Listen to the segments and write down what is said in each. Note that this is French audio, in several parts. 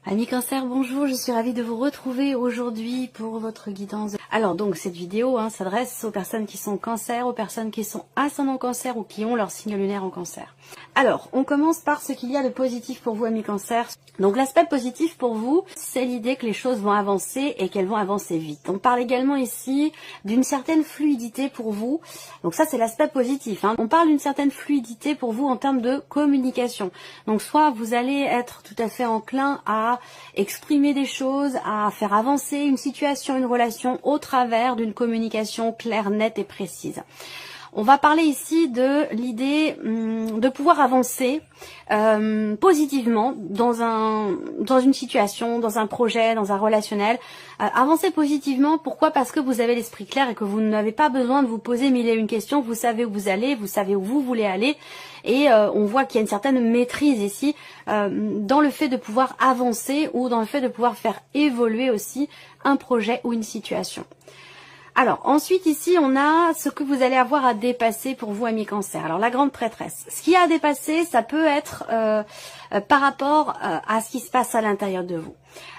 Amis Cancer, bonjour, je suis ravie de vous retrouver aujourd'hui pour votre guidance. Alors donc cette vidéo s'adresse aux personnes qui sont Cancer, aux personnes qui sont ascendant Cancer ou qui ont leur signe lunaire en Cancer. Alors, on commence par ce qu'il y a de positif pour vous, amis Cancer. Donc l'aspect positif pour vous, c'est l'idée que les choses vont avancer et qu'elles vont avancer vite. On parle également ici d'une certaine fluidité pour vous. Donc ça, c'est l'aspect positif. On parle d'une certaine fluidité pour vous en termes de communication. Donc soit vous allez être tout à fait enclin à exprimer des choses, à faire avancer une situation, une relation au travers d'une communication claire, nette et précise. On va parler ici de l'idée de pouvoir avancer positivement dans une situation, dans un projet, dans un relationnel. Avancer positivement, pourquoi? Parce que vous avez l'esprit clair et que vous n'avez pas besoin de vous poser mille et une questions. Vous savez où vous allez, vous savez où vous voulez aller. Et on voit qu'il y a une certaine maîtrise ici dans le fait de pouvoir avancer ou dans le fait de pouvoir faire évoluer aussi un projet ou une situation. Alors, ensuite, ici, on a ce que vous allez avoir à dépasser pour vous, amis Cancer. Alors, la grande prêtresse. Ce qu'il y a à dépasser, ça peut être par rapport à ce qui se passe à l'intérieur de vous.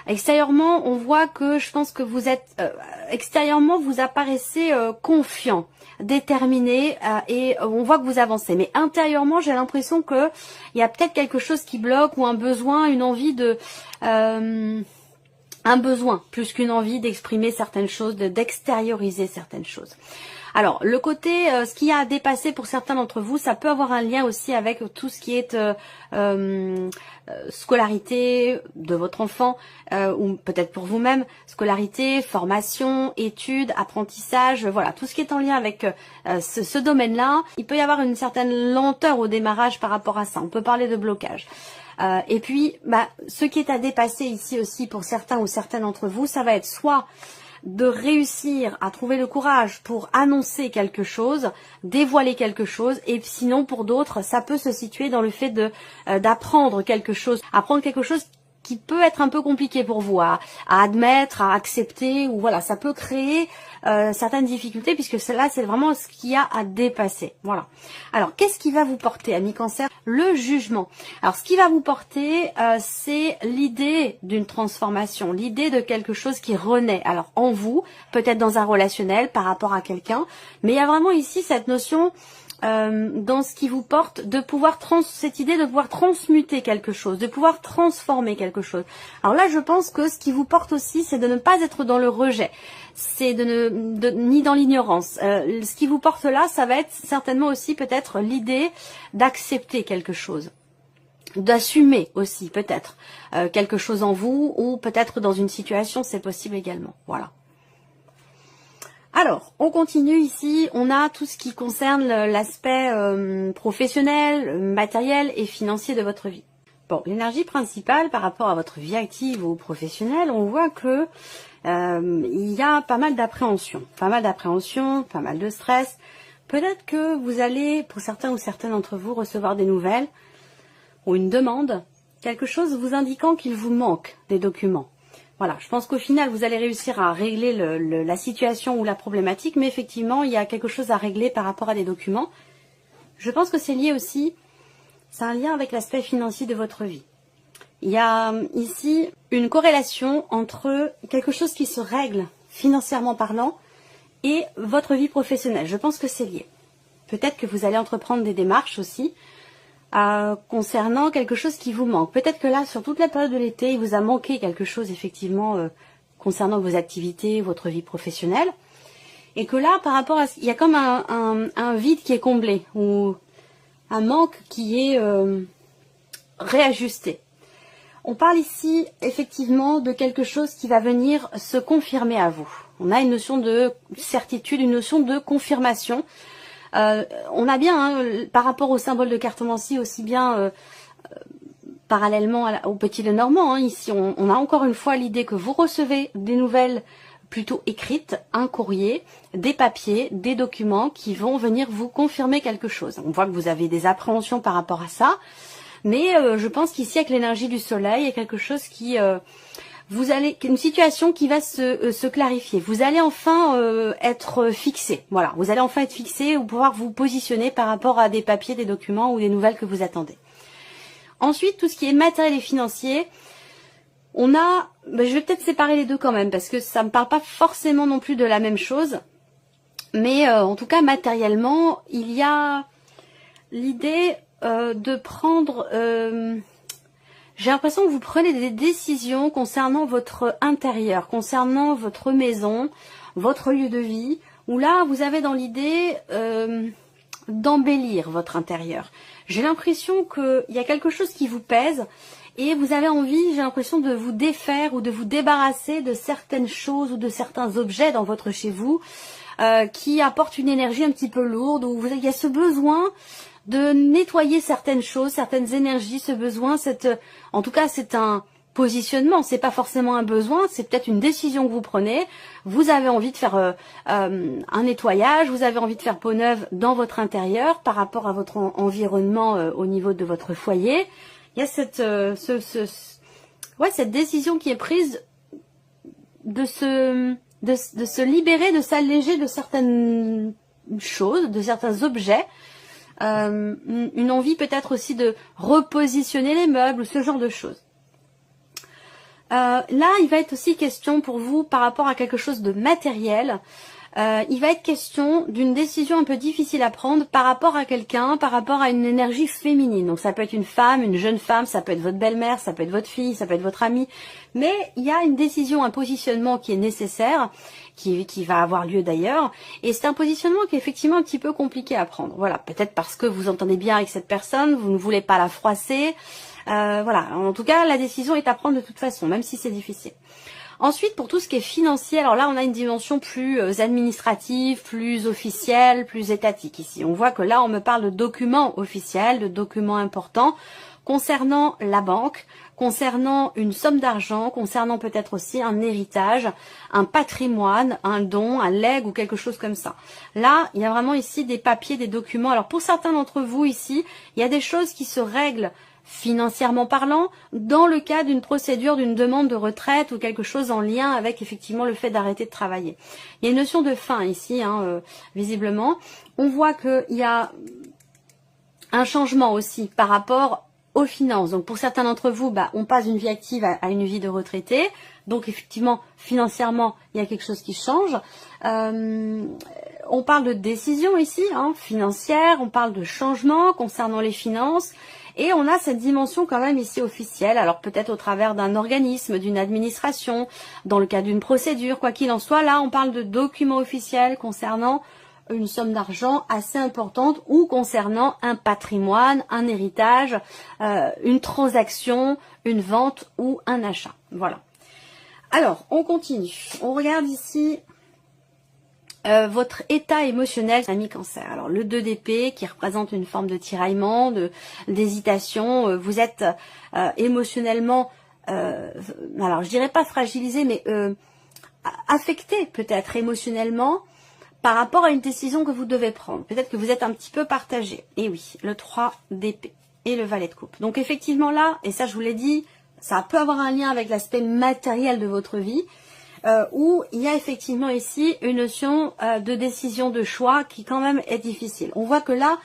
Extérieurement, on voit que je pense que vous êtes... extérieurement, vous apparaissez confiant, déterminé et on voit que vous avancez. Mais intérieurement, j'ai l'impression que il y a peut-être quelque chose qui bloque ou un besoin, une envie de... un besoin, plus qu'une envie d'exprimer certaines choses, d'extérioriser certaines choses. Alors, le côté, ce qui a à dépasser pour certains d'entre vous, ça peut avoir un lien aussi avec tout ce qui est scolarité de votre enfant, ou peut-être pour vous-même, scolarité, formation, études, apprentissage, voilà, tout ce qui est en lien avec ce domaine-là. Il peut y avoir une certaine lenteur au démarrage par rapport à ça. On peut parler de blocage. Et puis, ce qui est à dépasser ici aussi pour certains ou certaines d'entre vous, ça va être soit de réussir à trouver le courage pour annoncer quelque chose, dévoiler quelque chose, et sinon pour d'autres, ça peut se situer dans le fait d'apprendre quelque chose, apprendre quelque chose qui peut être un peu compliqué pour vous à admettre, à accepter, ou voilà, ça peut créer certaines difficultés puisque cela c'est vraiment ce qu'il y a à dépasser. Voilà. Alors qu'est-ce qui va vous porter, amis Cancer? Le jugement. Alors ce qui va vous porter, c'est l'idée d'une transformation, l'idée de quelque chose qui renaît. Alors en vous, peut-être dans un relationnel par rapport à quelqu'un, mais il y a vraiment ici cette notion dans ce qui vous porte, de pouvoir cette idée de pouvoir transmuter quelque chose, de pouvoir transformer quelque chose. Alors là, je pense que ce qui vous porte aussi, c'est de ne pas être dans le rejet, c'est ni dans l'ignorance. Ce qui vous porte là, ça va être certainement aussi peut-être l'idée d'accepter quelque chose, d'assumer aussi peut-être quelque chose en vous, ou peut-être dans une situation, c'est possible également. Voilà. Alors, on continue ici, on a tout ce qui concerne l'aspect professionnel, matériel et financier de votre vie. Bon, l'énergie principale par rapport à votre vie active ou professionnelle, on voit que il y a pas mal d'appréhension, pas mal de stress. Peut-être que vous allez, pour certains ou certaines d'entre vous, recevoir des nouvelles ou une demande, quelque chose vous indiquant qu'il vous manque des documents. Voilà, je pense qu'au final, vous allez réussir à régler la situation ou la problématique, mais effectivement, il y a quelque chose à régler par rapport à des documents. Je pense que c'est lié aussi, c'est un lien avec l'aspect financier de votre vie. Il y a ici une corrélation entre quelque chose qui se règle financièrement parlant et votre vie professionnelle. Je pense que c'est lié. Peut-être que vous allez entreprendre des démarches aussi, concernant quelque chose qui vous manque. Peut-être que là, sur toute la période de l'été, il vous a manqué quelque chose effectivement concernant vos activités, votre vie professionnelle. Et que là, par rapport à... il y a comme un vide qui est comblé, ou un manque qui est réajusté. On parle ici effectivement de quelque chose qui va venir se confirmer à vous. On a une notion de certitude, une notion de confirmation. On a bien, par rapport au symbole de cartomancie, aussi bien parallèlement au petit Lenormand, ici on a encore une fois l'idée que vous recevez des nouvelles plutôt écrites, un courrier, des papiers, des documents qui vont venir vous confirmer quelque chose. On voit que vous avez des appréhensions par rapport à ça, mais je pense qu'ici avec l'énergie du soleil, il y a quelque chose qui... une situation qui va se clarifier. Vous allez enfin être fixé. Voilà, vous allez enfin être fixé ou pouvoir vous positionner par rapport à des papiers, des documents ou des nouvelles que vous attendez. Ensuite, tout ce qui est matériel et financier, On a, ben, je vais peut-être séparer les deux quand même, parce que ça me parle pas forcément non plus de la même chose. Mais en tout cas, matériellement, il y a l'idée de prendre... j'ai l'impression que vous prenez des décisions concernant votre intérieur, concernant votre maison, votre lieu de vie, où là, vous avez dans l'idée d'embellir votre intérieur. J'ai l'impression qu'il y a quelque chose qui vous pèse et vous avez envie, j'ai l'impression, de vous défaire ou de vous débarrasser de certaines choses ou de certains objets dans votre chez vous qui apportent une énergie un petit peu lourde, où il y a ce besoin de nettoyer certaines choses, certaines énergies, ce besoin, en tout cas c'est un positionnement, c'est pas forcément un besoin, c'est peut-être une décision que vous prenez. Vous avez envie de faire un nettoyage, vous avez envie de faire peau neuve dans votre intérieur par rapport à votre environnement au niveau de votre foyer. Il y a cette décision qui est prise de se libérer, de s'alléger de certaines choses, de certains objets. Une envie peut-être aussi de repositionner les meubles ou ce genre de choses. Là, il va être aussi question pour vous par rapport à quelque chose de matériel. Il va être question d'une décision un peu difficile à prendre par rapport à quelqu'un, par rapport à une énergie féminine. Donc ça peut être une femme, une jeune femme, ça peut être votre belle-mère, ça peut être votre fille, ça peut être votre amie. Mais il y a une décision, un positionnement qui est nécessaire, qui va avoir lieu d'ailleurs. Et c'est un positionnement qui est effectivement un petit peu compliqué à prendre. Voilà, peut-être parce que vous entendez bien avec cette personne, vous ne voulez pas la froisser. Voilà, en tout cas, la décision est à prendre de toute façon, même si c'est difficile. Ensuite, pour tout ce qui est financier, alors là, on a une dimension plus administrative, plus officielle, plus étatique ici. On voit que là, on me parle de documents officiels, de documents importants concernant la banque, concernant une somme d'argent, concernant peut-être aussi un héritage, un patrimoine, un don, un legs ou quelque chose comme ça. Là, il y a vraiment ici des papiers, des documents. Alors, pour certains d'entre vous ici, il y a des choses qui se règlent financièrement parlant, dans le cas d'une procédure, d'une demande de retraite ou quelque chose en lien avec effectivement le fait d'arrêter de travailler. Il y a une notion de fin ici, visiblement. On voit qu'il y a un changement aussi par rapport aux finances. Donc pour certains d'entre vous, on passe d'une vie active à une vie de retraité. Donc effectivement, financièrement, il y a quelque chose qui change. On parle de décision ici, financière, on parle de changement concernant les finances. Et on a cette dimension quand même ici officielle, alors peut-être au travers d'un organisme, d'une administration, dans le cas d'une procédure, quoi qu'il en soit. Là, on parle de documents officiels concernant une somme d'argent assez importante ou concernant un patrimoine, un héritage, une transaction, une vente ou un achat. Voilà. Alors, on continue. On regarde ici... votre état émotionnel, ami Cancer. Alors le 2 d'épée qui représente une forme de tiraillement, d'hésitation. Vous êtes émotionnellement, alors je dirais pas fragilisé, mais affecté peut-être émotionnellement par rapport à une décision que vous devez prendre. Peut-être que vous êtes un petit peu partagé. Et oui, le 3 d'épée et le valet de coupe. Donc effectivement là, et ça je vous l'ai dit, ça peut avoir un lien avec l'aspect matériel de votre vie. Où il y a effectivement ici une notion de décision de choix qui quand même est difficile. On voit que là,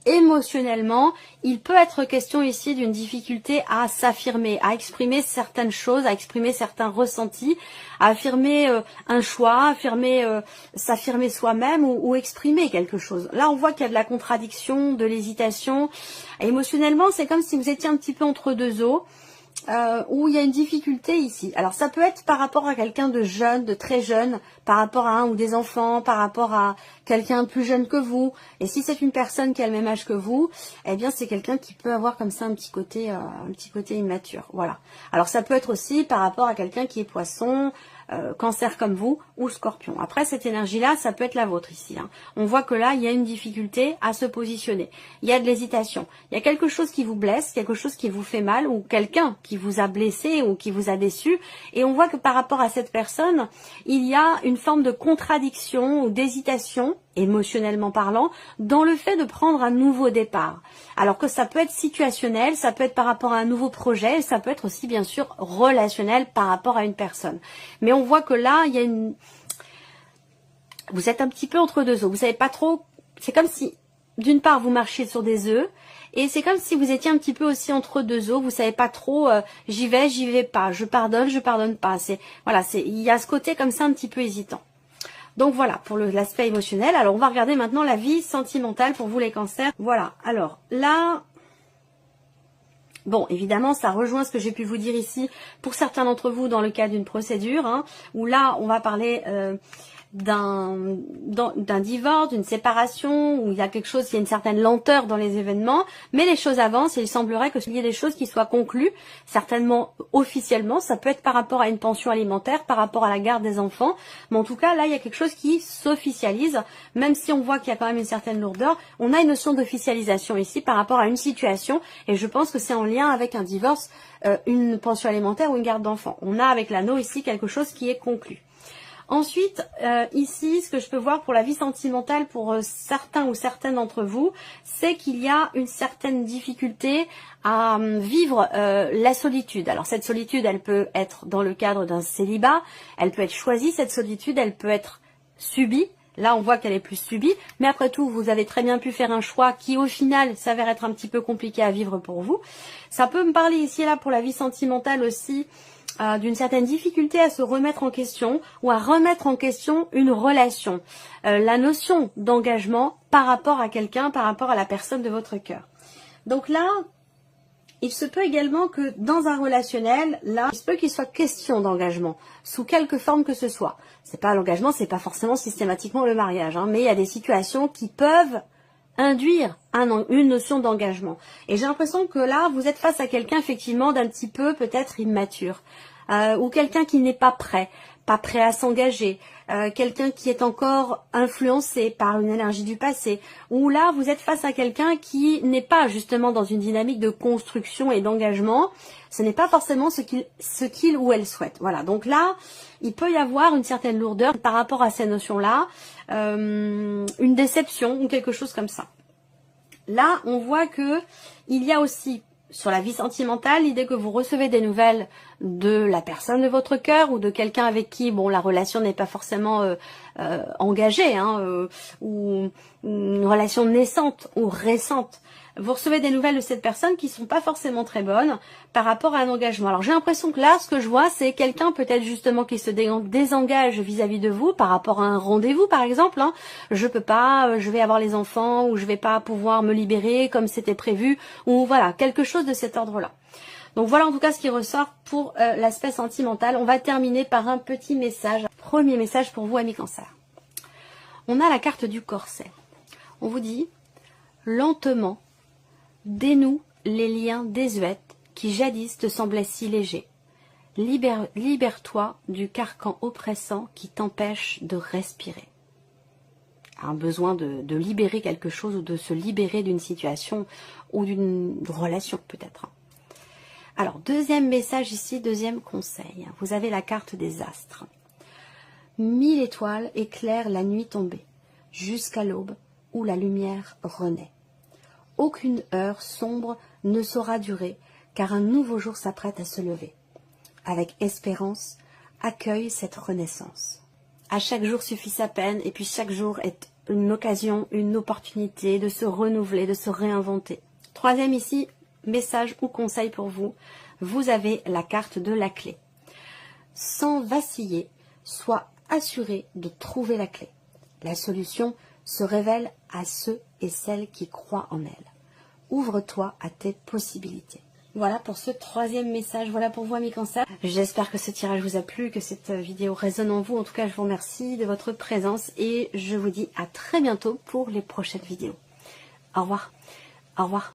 émotionnellement, il peut être question ici d'une difficulté à s'affirmer, à exprimer certaines choses, à exprimer certains ressentis, à affirmer un choix, s'affirmer soi-même ou exprimer quelque chose. Là, on voit qu'il y a de la contradiction, de l'hésitation. Émotionnellement, c'est comme si vous étiez un petit peu entre deux eaux. Où il y a une difficulté ici. Alors ça peut être par rapport à quelqu'un de jeune, de très jeune, par rapport à un ou des enfants, par rapport à quelqu'un plus jeune que vous. Et si c'est une personne qui a le même âge que vous, eh bien c'est quelqu'un qui peut avoir comme ça un petit côté immature. Voilà. Alors ça peut être aussi par rapport à quelqu'un qui est poisson, Cancer comme vous ou Scorpion. Après cette énergie-là, ça peut être la vôtre ici. On voit que là, il y a une difficulté à se positionner. Il y a de l'hésitation. Il y a quelque chose qui vous blesse, quelque chose qui vous fait mal ou quelqu'un qui vous a blessé ou qui vous a déçu. Et on voit que par rapport à cette personne, il y a une forme de contradiction ou d'hésitation, émotionnellement parlant, dans le fait de prendre un nouveau départ. Alors que ça peut être situationnel, ça peut être par rapport à un nouveau projet, ça peut être aussi bien sûr relationnel par rapport à une personne. Mais on voit que là, il y a vous êtes un petit peu entre deux eaux. Vous savez pas trop, c'est comme si d'une part, vous marchiez sur des œufs, et c'est comme si vous étiez un petit peu aussi entre deux eaux, vous savez pas trop, j'y vais pas, je pardonne pas. Voilà, il y a ce côté comme ça un petit peu hésitant. Donc voilà, pour l'aspect émotionnel. Alors on va regarder maintenant la vie sentimentale pour vous les cancers. Voilà, alors là, bon, évidemment, ça rejoint ce que j'ai pu vous dire ici pour certains d'entre vous dans le cas d'une procédure, hein, où là, on va parler d'un divorce, d'une séparation, où il y a quelque chose, il y a une certaine lenteur dans les événements, mais les choses avancent et il semblerait qu'il y ait des choses qui soient conclues, certainement officiellement. Ça peut être par rapport à une pension alimentaire, par rapport à la garde des enfants, mais en tout cas, là, il y a quelque chose qui s'officialise, même si on voit qu'il y a quand même une certaine lourdeur. On a une notion d'officialisation ici par rapport à une situation, et je pense que c'est en lien avec un divorce, une pension alimentaire ou une garde d'enfants. On a avec l'anneau ici quelque chose qui est conclu. Ensuite, ici, ce que je peux voir pour la vie sentimentale pour certains ou certaines d'entre vous, c'est qu'il y a une certaine difficulté à vivre la solitude. Alors cette solitude, elle peut être dans le cadre d'un célibat, elle peut être choisie, cette solitude, elle peut être subie. Là, on voit qu'elle est plus subie, mais après tout, vous avez très bien pu faire un choix qui, au final, s'avère être un petit peu compliqué à vivre pour vous. Ça peut me parler ici et là pour la vie sentimentale aussi, d'une certaine difficulté à se remettre en question ou à remettre en question une relation. La notion d'engagement par rapport à quelqu'un, par rapport à la personne de votre cœur. Donc là, il se peut également que dans un relationnel, là, il se peut qu'il soit question d'engagement, sous quelque forme que ce soit. C'est pas l'engagement, c'est pas forcément systématiquement le mariage, hein, mais il y a des situations qui peuvent induire une notion d'engagement. Et j'ai l'impression que là, vous êtes face à quelqu'un effectivement d'un petit peu peut-être immature, ou quelqu'un qui n'est pas prêt à s'engager, quelqu'un qui est encore influencé par une énergie du passé, ou là vous êtes face à quelqu'un qui n'est pas justement dans une dynamique de construction et d'engagement, ce n'est pas forcément ce qu'il ou elle souhaite. Voilà, donc là, il peut y avoir une certaine lourdeur par rapport à ces notions-là, une déception ou quelque chose comme ça. Là, on voit que il y a aussi sur la vie sentimentale, l'idée que vous recevez des nouvelles de la personne de votre cœur ou de quelqu'un avec qui, bon, la relation n'est pas forcément engagée, hein, ou une relation naissante ou récente. Vous recevez des nouvelles de cette personne qui sont pas forcément très bonnes par rapport à un engagement. Alors j'ai l'impression que là, ce que je vois, c'est quelqu'un peut-être justement qui se désengage vis-à-vis de vous par rapport à un rendez-vous, par exemple. Hein. Je peux pas, je vais avoir les enfants, ou je vais pas pouvoir me libérer comme c'était prévu, ou voilà, quelque chose de cet ordre-là. Donc voilà en tout cas ce qui ressort pour l'aspect sentimental. On va terminer par un petit message. Premier message pour vous, amis Cancer. On a la carte du corset. On vous dit, lentement, dénoue les liens désuets qui jadis te semblaient si légers. Libère-toi du carcan oppressant qui t'empêche de respirer. Un besoin de libérer quelque chose ou de se libérer d'une situation ou d'une relation peut-être. Alors, deuxième message ici, deuxième conseil. Vous avez la carte des astres. 1000 étoiles éclairent la nuit tombée, jusqu'à l'aube où la lumière renaît. Aucune heure sombre ne saura durer, car un nouveau jour s'apprête à se lever. Avec espérance, accueille cette renaissance. À chaque jour suffit sa peine, et puis chaque jour est une occasion, une opportunité de se renouveler, de se réinventer. Troisième ici, message ou conseil pour vous, vous avez la carte de la clé. Sans vaciller, sois assuré de trouver la clé. La solution se révèle à ceux et celles qui croient en elle. Ouvre-toi à tes possibilités. Voilà pour ce troisième message. Voilà pour vous, amis Cancer. J'espère que ce tirage vous a plu, que cette vidéo résonne en vous. En tout cas, je vous remercie de votre présence et je vous dis à très bientôt pour les prochaines vidéos. Au revoir. Au revoir.